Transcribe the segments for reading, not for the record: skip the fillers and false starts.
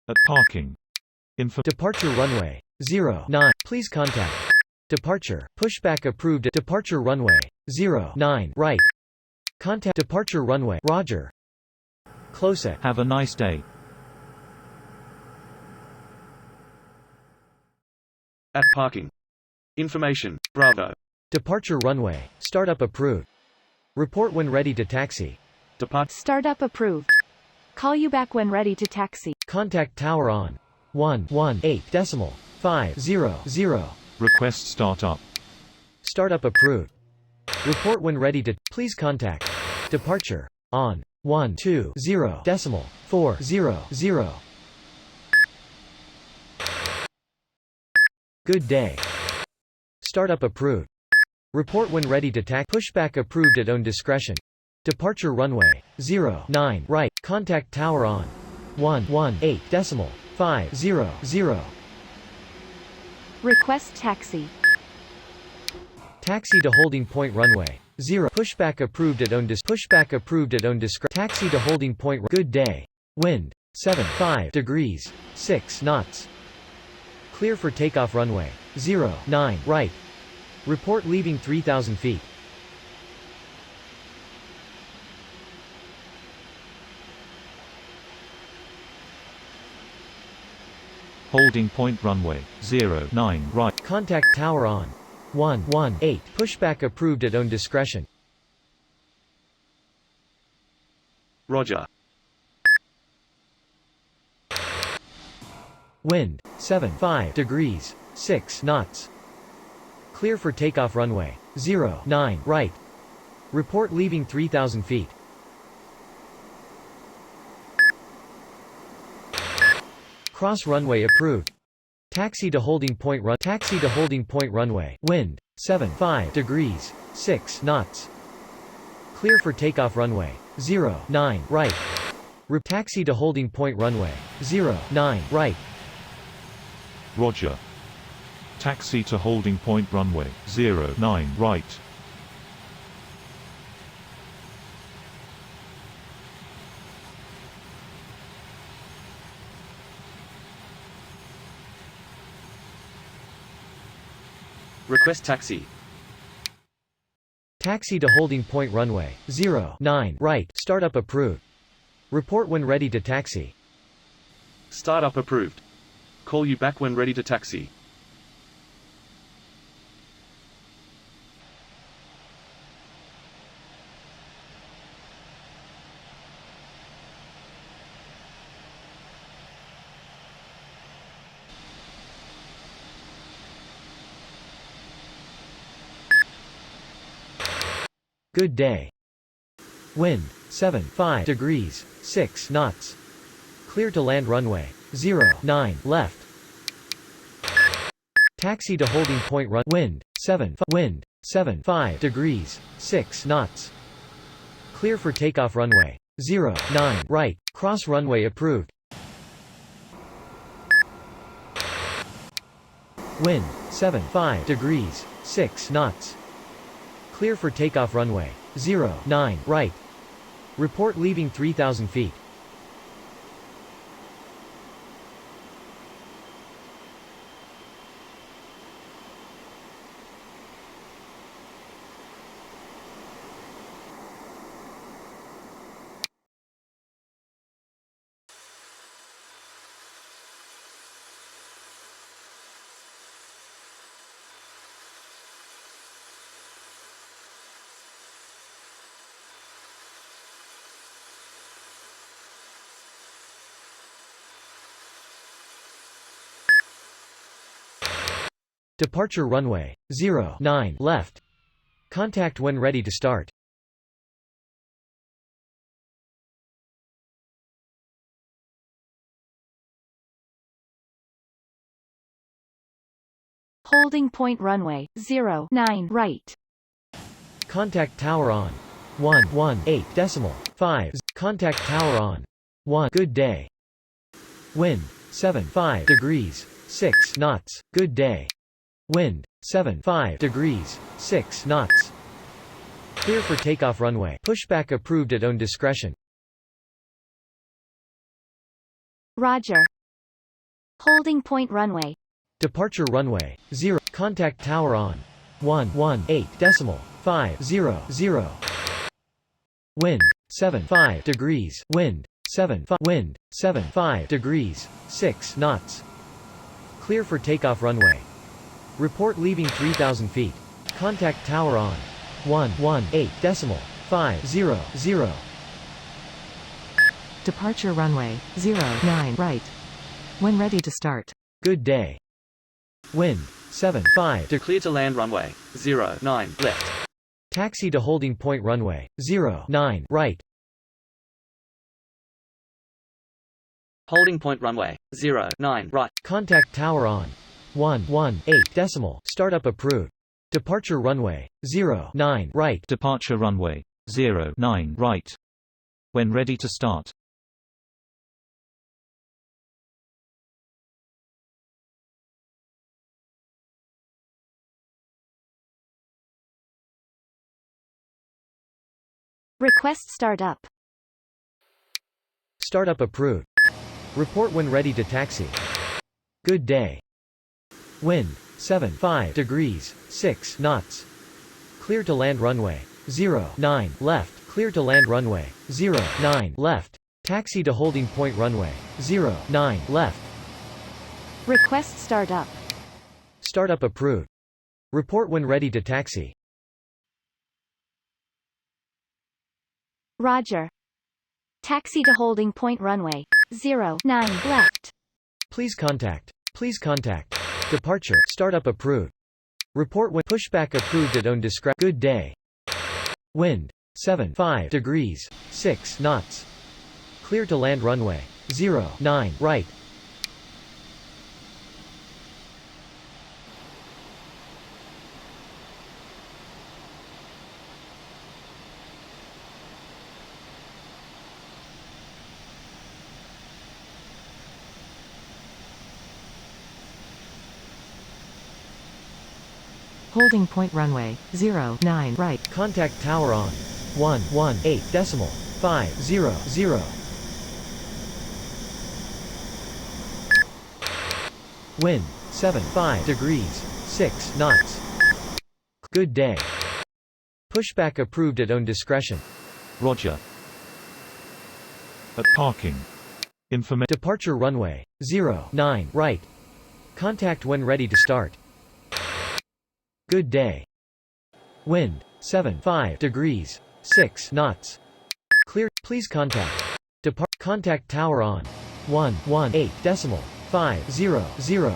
At parking. Departure runway 09. Please contact. Departure. Pushback approved at departure runway 09 right. Contact departure runway. Roger. Close it. Have a nice day. At parking. Information, Bravo. Departure runway. Startup approved. Report when ready to taxi. Depart. Startup approved. Call you back when ready to taxi. Contact tower on 118.500. Request startup. Startup approved. Report when ready to. Please contact. Departure on 120.400. Good day. Startup approved. Report when ready to taxi. Pushback approved at own discretion. Departure runway 09 right. Contact tower on 118.500. Request taxi. Taxi to holding point runway 0. Pushback approved at own pushback approved at own discretion. Taxi to holding point. Good day. Wind 75 degrees 6 knots. Clear for takeoff runway 09 right. Report leaving 3,000 feet. Holding point runway 09 right. Contact tower on 118. Pushback approved at own discretion. Roger. Wind 75 degrees 6 knots. Clear for takeoff runway 09 right. Report leaving 3,000 feet. Cross runway approved. Taxi to holding point run. Taxi to holding point runway. Wind 75 degrees 6 knots. Clear for takeoff runway 09 right. Taxi to holding point runway 09 right. Roger. Taxi to holding point runway 09 right. Request taxi. Taxi to holding point runway 09 right. Startup approved. Report when ready to taxi. Startup approved. Call you back when ready to taxi. Good day. Wind 75 degrees 6 knots. Clear to land runway 09 left. Taxi to holding point run. Wind 75 degrees 6 knots. Clear for takeoff runway 09 right. Cross runway approved. Wind 75 degrees 6 knots. Clear for takeoff runway 09 right. Report leaving 3,000 feet. Departure runway 09 left. Contact when ready to start. Holding point runway 09 right. Contact tower on 118.5. Contact tower on 1. Good day. Wind 75 degrees 6 knots. Good day. Wind 75 degrees 6 knots. Clear for takeoff runway. Pushback approved at own discretion. Roger. Holding point runway. Departure runway 0. Contact tower on 118.500. Wind 75 degrees. Wind 75 degrees 6 knots. Clear for takeoff runway. Report leaving 3,000 feet. Contact tower on 118.500. Departure runway 09 right. When ready to start. Good day. Wind 75 Clear to land runway 09 left. Taxi to holding point runway 09 right. Holding point runway 09 right. Contact tower on 118. Startup approved. Departure runway 09 right. Departure runway 09 right. When ready to start. Request startup. Startup approved. Report when ready to taxi. Good day. Wind 75 degrees 6 knots. Clear to land runway 09 left. Clear to land runway 09 left. Taxi to holding point runway 09 left. Request startup. Startup approved. Report when ready to taxi. Roger. Taxi to holding point runway 09 left. Please contact. Please contact. Departure. Startup approved. Report when pushback approved at own discretion. Good day. Wind 75 degrees 6 knots. Clear to land runway 09 right. Holding point runway 09 right. Contact tower on 118.500. Wind 75 degrees 6 knots. Good day. Pushback approved at own discretion. Roger. At parking. Departure runway 09 right. Contact when ready to start. Good day. Wind 75 degrees 6 knots. Clear. Please contact. Contact tower on 118.500.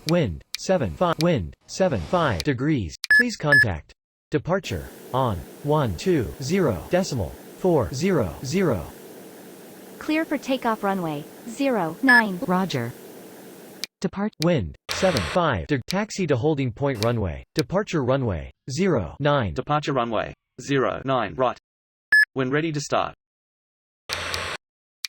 Wind 75 degrees. Please contact. Departure on 120.400. Clear for takeoff runway 09. Roger. Depart. Wind 75. Taxi to holding point runway. Departure runway 09. Departure runway 09 right. When ready to start.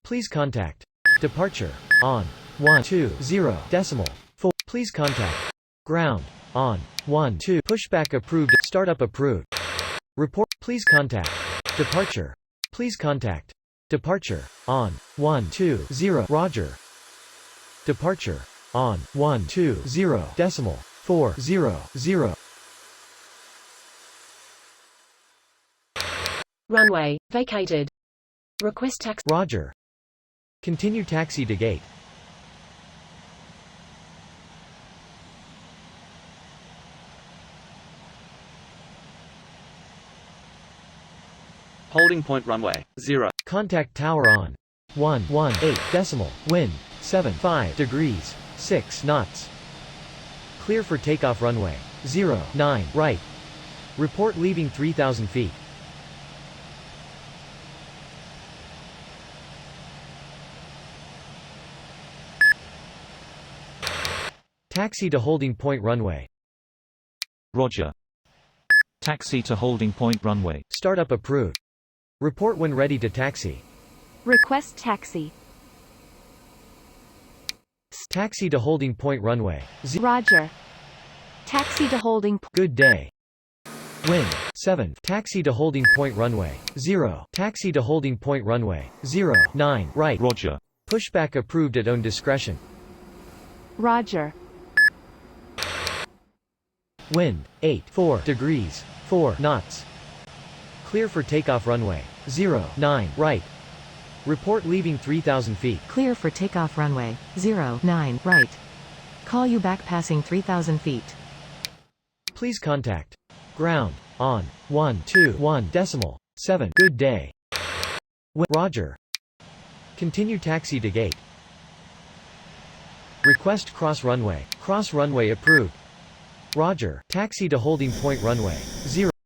Please contact. Departure on 120.4. Please contact. Ground on 12. Pushback approved. Startup approved. Report. Please contact. Departure. Please contact. Departure on 120. Roger. Departure on 120.400. Runway vacated. Request taxi. Roger. Continue taxi to gate. Holding point runway 0. Contact tower on 118. Wind 75 degrees 6 knots. Clear for takeoff runway 09 right. Report leaving 3,000 feet. Taxi to holding point runway. Roger. Taxi to holding point runway. Startup approved. Report when ready to taxi. Request taxi. Taxi to holding point runway. Roger. Taxi to holding. Good day. Wind 7. Taxi to holding point runway 0. Taxi to holding point runway 09 right. Roger. Pushback approved at own discretion. Roger. Wind 8.4 degrees 4 knots. Clear for takeoff runway 09 right. Report leaving 3,000 feet. Clear for takeoff runway 09 right. Call you back passing 3,000 feet. Please contact ground on 121.7. Good day. Roger. Continue taxi to gate. Request cross runway. Cross runway approved. Roger. Taxi to holding point runway 0.